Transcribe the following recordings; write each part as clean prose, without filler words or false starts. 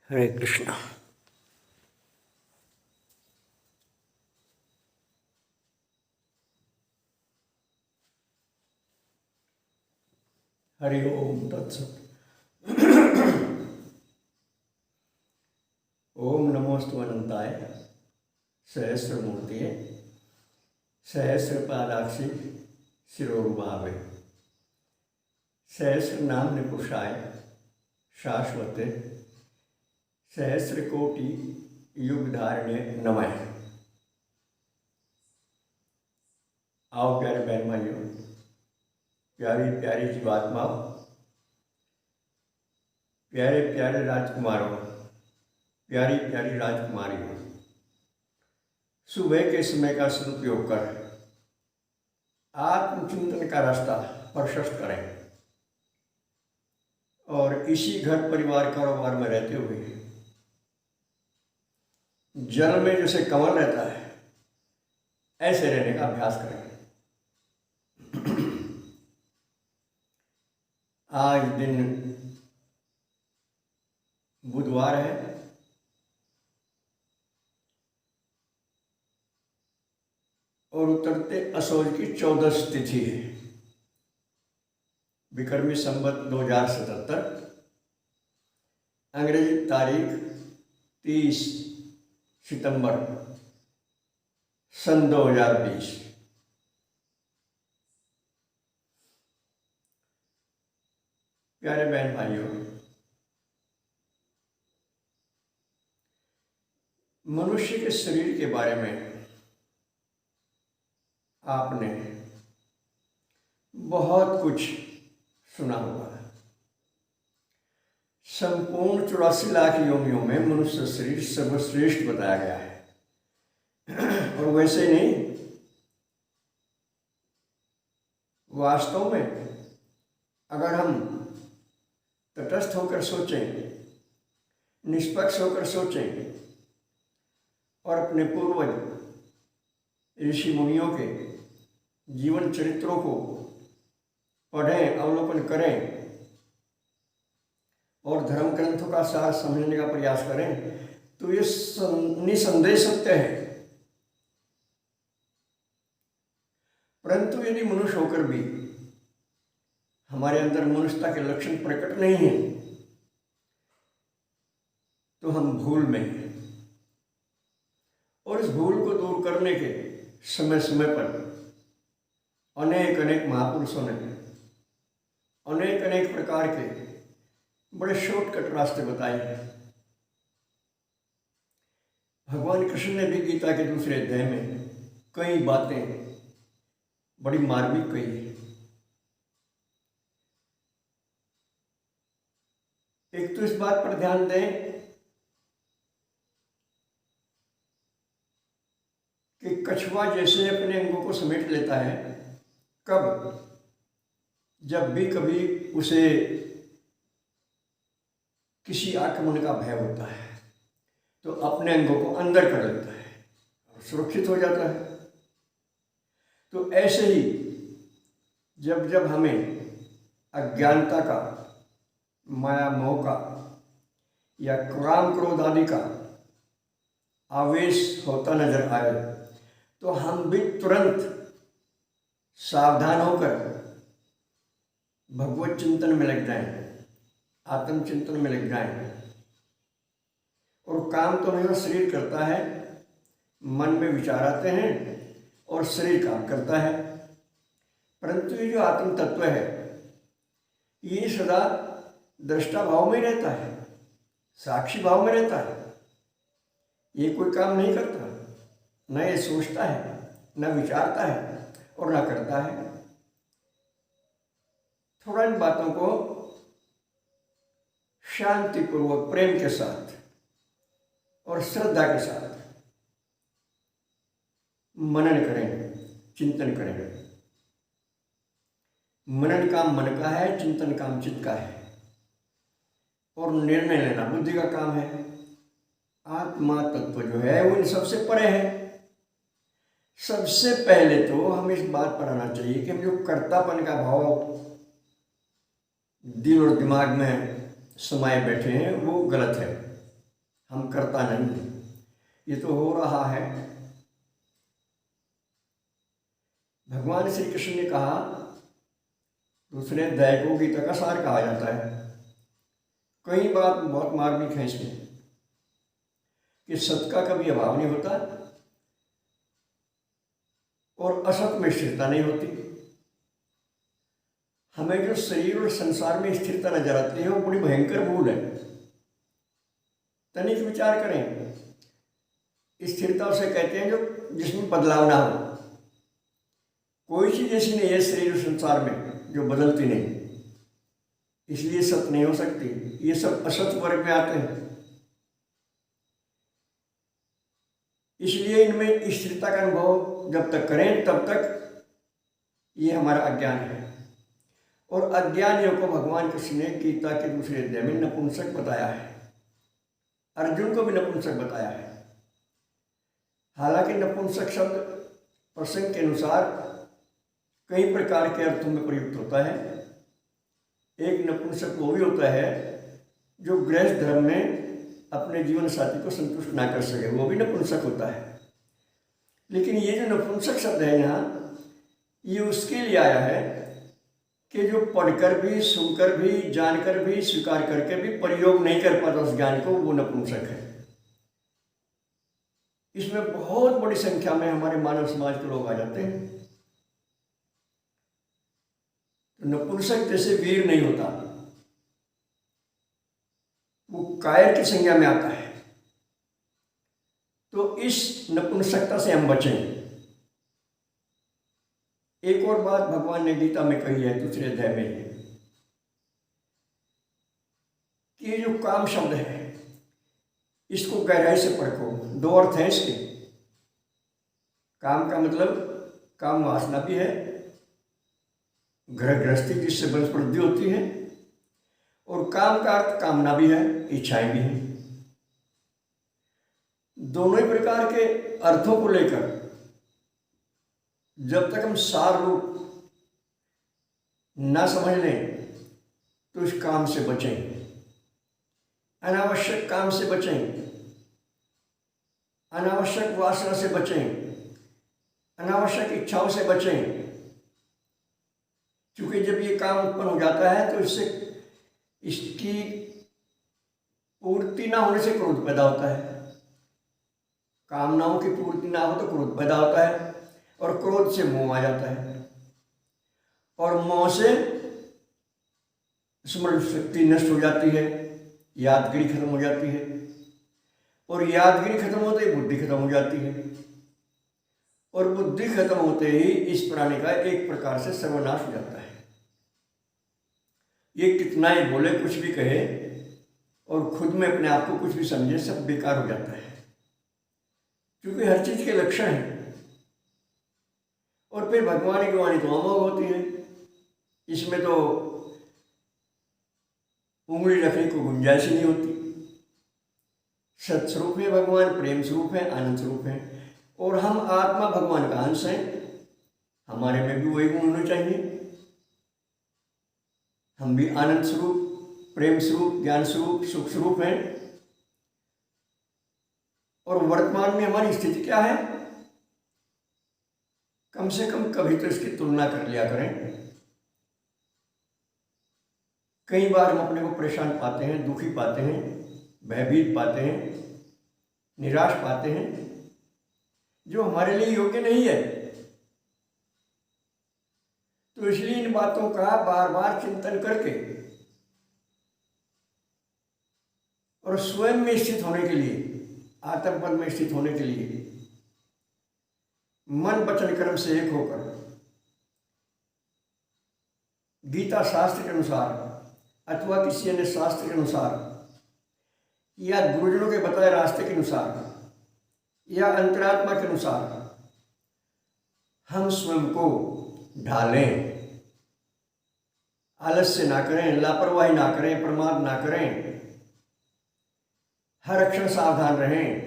हरे कृष्णा। हरि ओम तत्सत। ओम नमोस्तु अनंताय सहस्रमूर्तिये सहस्रपादाक्षि शिरोरुभावे सहस्रनाम निपुषाय शाश्वते सहस्रकोटि युगधारणे नमः। आओ प्यारे बहन भाइयों, प्यारी प्यारी जीवात्माओं, प्यारे प्यारे राजकुमारों, प्यारी प्यारी राजकुमारियों, सुबह के समय का सदुपयोग कर आत्मचिंतन का रास्ता प्रशस्त करें और इसी घर परिवार कारोबार में रहते हुए जल में जैसे कमल रहता है ऐसे रहने का अभ्यास करें। आज दिन बुधवार है और उतरते असोज की 14 तिथि है। विक्रमी संवत 2077, अंग्रेजी तारीख 30 सितंबर सन 2020। प्यारे बहन भाइयों, मनुष्य के शरीर के बारे में आपने बहुत कुछ सुना होगा। संपूर्ण 84 लाख योनियों में मनुष्य शरीर सर्वश्रेष्ठ बताया गया है। और वैसे नहीं, वास्तव में अगर हम तटस्थ होकर सोचें, निष्पक्ष होकर सोचें और अपने पूर्वज ऋषि मुनियों के जीवन चरित्रों को पढ़ें, अवलोकन करें और धर्म ग्रंथों का सार समझने का प्रयास करें तो ये निसंदेह सत्य है। परंतु यदि मनुष्य होकर भी हमारे अंदर मनुष्यता के लक्षण प्रकट नहीं है तो हम भूल में हैं। और इस भूल को दूर करने के समय समय पर अनेक अनेक महापुरुषों ने अनेक अनेक प्रकार के बड़े शॉर्टकट रास्ते बताए हैं। भगवान कृष्ण ने भी गीता के दूसरे अध्याय में कई बातें बड़ी मार्मिक कही है। एक तो इस बात पर ध्यान दें कि कछुआ जैसे अपने अंगों को समेट लेता है, कब? जब भी कभी उसे किसी आक्रमण का भय होता है तो अपने अंगों को अंदर कर लेता है और सुरक्षित हो जाता है। तो ऐसे ही जब जब हमें अज्ञानता का, माया मोह का या काम क्रोध आदि का आवेश होता नजर आए तो हम भी तुरंत सावधान होकर भगवत चिंतन में लग जाएं, आत्मचिंतन में लग जाएं। और काम तो हमेशा शरीर करता है, मन में विचार आते हैं और शरीर काम करता है। परंतु ये जो आत्म तत्व है ये सदा दृष्टा भाव में रहता है, साक्षी भाव में रहता है। ये कोई काम नहीं करता, न ये सोचता है, न विचारता है और न करता है। थोड़ा इन बातों को शांतिपूर्वक, प्रेम के साथ और श्रद्धा के साथ मनन करें, चिंतन करें। मनन काम मन का है, चिंतन काम चित्त का है और निर्णय लेना बुद्धि का काम है। आत्मा तत्व जो है वो इन सबसे परे है। सबसे पहले तो हमें इस बात पर आना चाहिए कि हम जो कर्तापन का भाव दिल और दिमाग में समाये बैठे हैं वो गलत है। हम करता नहीं है। ये तो हो रहा है। भगवान श्री कृष्ण ने कहा, दूसरे दया को गीता का सार कहा जाता है। कई बात बहुत मार्मिक है इसमें कि सत का कभी अभाव नहीं होता और असत में स्थिरता नहीं होती। हमें जो शरीर और संसार में स्थिरता नजर आती है वो बड़ी भयंकर भूल है। तनिक विचार करें, स्थिरता उसे कहते हैं जो जिसमें बदलाव ना हो। कोई चीज ऐसी नहीं है शरीर और संसार में जो बदलती नहीं, इसलिए सत नहीं हो सकती। ये सब असत वर्ग में आते हैं, इसलिए इनमें स्थिरता का अनुभव जब तक करें तब तक ये हमारा अज्ञान है। और अज्ञानियों को भगवान कृष्ण ने गीता के दूसरे अध्याय में नपुंसक बताया है, अर्जुन को भी नपुंसक बताया है। हालांकि नपुंसक शब्द प्रसंग के अनुसार कई प्रकार के अर्थों में प्रयुक्त होता है। एक नपुंसक वो भी होता है जो गृहस्थ धर्म में अपने जीवन साथी को संतुष्ट ना कर सके, वो भी नपुंसक होता है। लेकिन ये जो नपुंसक शब्द है यहाँ, ये उसके लिए आया है कि जो पढ़कर भी, सुनकर भी, जानकर भी, स्वीकार करके भी प्रयोग नहीं कर पाता उस ज्ञान को, वो नपुंसक है। इसमें बहुत बड़ी संख्या में हमारे मानव समाज के लोग आ जाते हैं। तो नपुंसक जैसे वीर नहीं होता, वो कायर की संज्ञा में आता है। तो इस नपुंसकता से हम बचें। एक और बात भगवान ने गीता में कही है दूसरे अध्याय में कि ये जो काम शब्द है इसको गहराई से परखो। दो अर्थ हैं इसके। काम का मतलब काम वासना भी है, घर गृहस्थी जिससे वंश वृद्धि होती है, और काम का अर्थ कामना भी है, इच्छाएं भी हैं। दोनों ही प्रकार के अर्थों को लेकर जब तक हम सार रूप ना समझ लें तो इस काम से बचें, अनावश्यक काम से बचें, अनावश्यक वासना से बचें, अनावश्यक इच्छाओं से बचें। क्योंकि जब ये काम उत्पन्न हो जाता है तो इससे इसकी पूर्ति ना होने से क्रोध पैदा होता है। कामनाओं की पूर्ति ना हो तो क्रोध पैदा होता है, और क्रोध से मोह आ जाता है, और मोह से स्मरण शक्ति नष्ट हो जाती है, यादगिरी खत्म हो जाती है, और यादगिरी खत्म होते ही बुद्धि खत्म हो जाती है, और बुद्धि खत्म होते ही इस प्राणी का एक प्रकार से सर्वनाश हो जाता है। ये कितना ही बोले, कुछ भी कहे और खुद में अपने आप को कुछ भी समझे, सब बेकार हो जाता है। क्योंकि हर चीज के लक्षण है, और फिर भगवान की वाणी तो अमोघ होती है। इसमें तो उंगली रखने को गुंजाइश ही नहीं होती। सत्स्वरूप है भगवान, प्रेम स्वरूप है, आनंद स्वरूप है, और हम आत्मा भगवान का अंश हैं। हमारे में भी वही गुण होने चाहिए। हम भी आनंद स्वरूप, प्रेम स्वरूप, ज्ञान स्वरूप, सुख स्वरूप हैं। और वर्तमान में हमारी स्थिति क्या है, कम से कम कभी तो इसकी तुलना कर लिया करें। कई बार हम अपने को परेशान पाते हैं, दुखी पाते हैं, भयभीत पाते हैं, निराश पाते हैं, जो हमारे लिए योग्य नहीं है। तो इसलिए इन बातों का बार बार चिंतन करके और स्वयं में स्थित होने के लिए, आत्मपद में स्थित होने के लिए मन वचन कर्म से एक होकर गीता शास्त्र के अनुसार अथवा किसी अन्य शास्त्र के अनुसार या गुरुजनों के बताए रास्ते के अनुसार या अंतरात्मा के अनुसार हम स्वयं को ढालें। आलस्य ना करें, लापरवाही ना करें, प्रमाद ना करें, हर अक्षर सावधान रहें।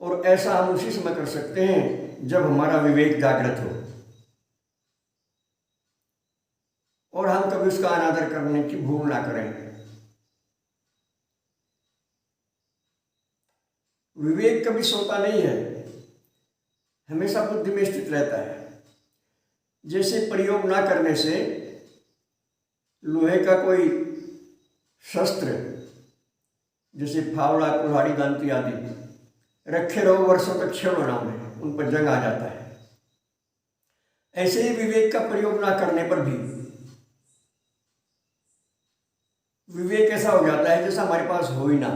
और ऐसा हम उसी समय कर सकते हैं जब हमारा विवेक जागृत हो, और हम कभी उसका अनादर करने की भूल ना करें। विवेक कभी सोता नहीं है, हमेशा बुद्धि में स्थित रहता है। जैसे प्रयोग ना करने से लोहे का कोई शस्त्र, जैसे फावड़ा, कुल्हाड़ी, दांती आदि रखे रहो वर्षों तक छेड़ो ना में, उन पर जंग आ जाता है। ऐसे ही विवेक का प्रयोग ना करने पर भी विवेक ऐसा हो जाता है जैसा हमारे पास हो ही ना,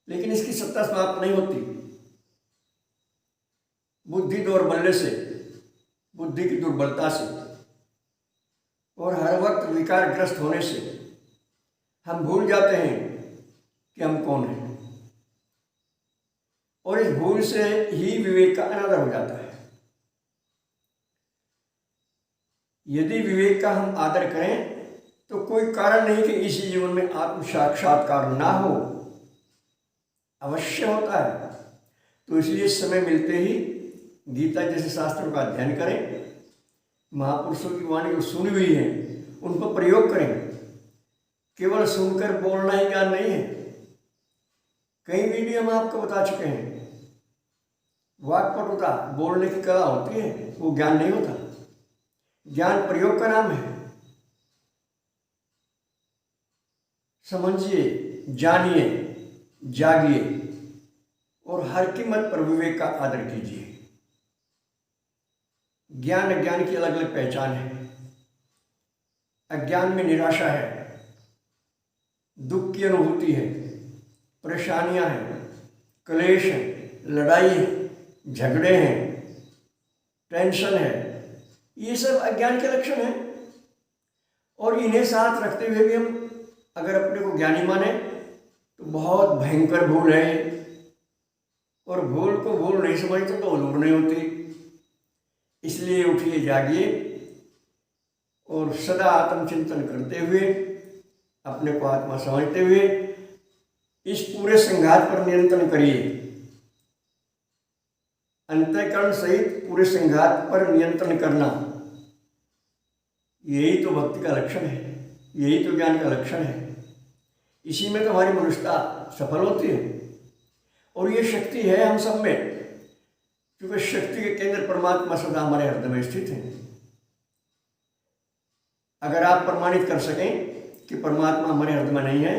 लेकिन इसकी सत्ता समाप्त नहीं होती। बुद्धि दौर्बल्य से, बुद्धि की दुर्बलता से और हर वक्त विकारग्रस्त होने से हम भूल जाते हैं कि हम कौन हैं, और इस भूल से ही विवेक का अनादर हो जाता है। यदि विवेक का हम आदर करें तो कोई कारण नहीं कि इसी जीवन में आत्म साक्षात्कार ना हो, अवश्य होता है। तो इसलिए समय मिलते ही गीता जैसे शास्त्रों का अध्ययन करें, महापुरुषों की वाणी जो सुनी हुई है उन पर प्रयोग करें। केवल सुनकर बोलना ही ज्ञान नहीं है। कई वीडियो हम आपको बता चुके हैं, वाक्पटुता बोलने की कला होती है, वो ज्ञान नहीं होता। ज्ञान प्रयोग का नाम है। समझिए, जानिए, जागिए और हर कीमत पर विवेक का आदर कीजिए। ज्ञान अज्ञान की अलग अलग पहचान है। अज्ञान में निराशा है, दुख की अनुभूति है, परेशानियां हैं, क्लेश है, लड़ाई है, झगड़े हैं, टेंशन है। ये सब अज्ञान के लक्षण हैं। और इन्हें साथ रखते हुए भी हम अगर अपने को ज्ञानी माने तो बहुत भयंकर भूल है। और भूल को भूल नहीं समझते तो दूर नहीं होती। इसलिए उठिए, जागिए और सदा आत्मचिंतन करते हुए, अपने को आत्मा समझते हुए इस पूरे संघात पर नियंत्रण करिए। अंतःकरण सहित पूरे संघात पर नियंत्रण करना, यही तो भक्ति का लक्षण है, यही तो ज्ञान का लक्षण है। इसी में तो हमारी मनुष्यता सफल होती है। और ये शक्ति है हम सब में, क्योंकि शक्ति के केंद्र परमात्मा सदा हमारे हृदय में स्थित है। अगर आप प्रमाणित कर सकें कि परमात्मा हमारे हृदय में नहीं है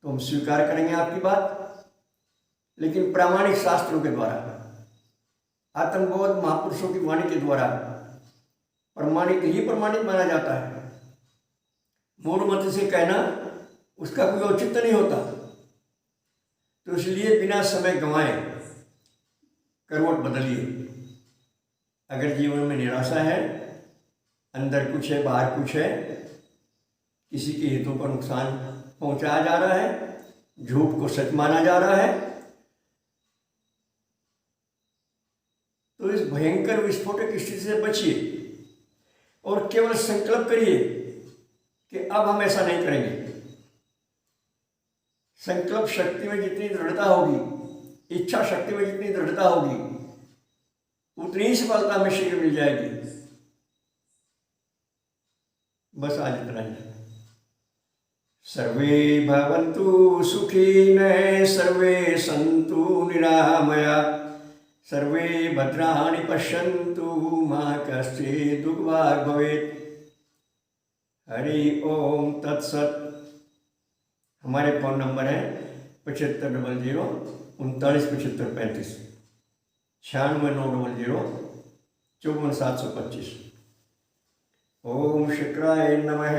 तो हम स्वीकार करेंगे आपकी बात, लेकिन प्रामाणिक शास्त्रों के द्वारा, आत्मबोध महापुरुषों की वाणी के द्वारा प्रमाणित ही प्रमाणित माना जाता है। मूढ़मति से कहना उसका कोई औचित्य नहीं होता। तो इसलिए बिना समय गंवाए करवट बदलिए। अगर जीवन में निराशा है, अंदर कुछ है, बाहर कुछ है, किसी के हितों को नुकसान पहुंचाया जा रहा है, झूठ को सच माना जा रहा है, तो इस भयंकर विस्फोटक स्थिति से बचिए और केवल संकल्प करिए कि अब हम ऐसा नहीं करेंगे। संकल्प शक्ति में जितनी दृढ़ता होगी, इच्छा शक्ति में जितनी दृढ़ता होगी, उतनी ही सफलता में शीघ्र मिल जाएगी। बस आज इतना ही। सर्वे भवन्तु सुखिनः, सर्वे सन्तु निरामया, सर्वे भद्राणि पश्यन्तु, मा कश्चित् दुःखभाग् भवेत्। हरि ओम तत्सत। हमारे फ़ोन नंबर है 7500 39 75 35, 96 900 54 725। ओम शुक्राय नमः।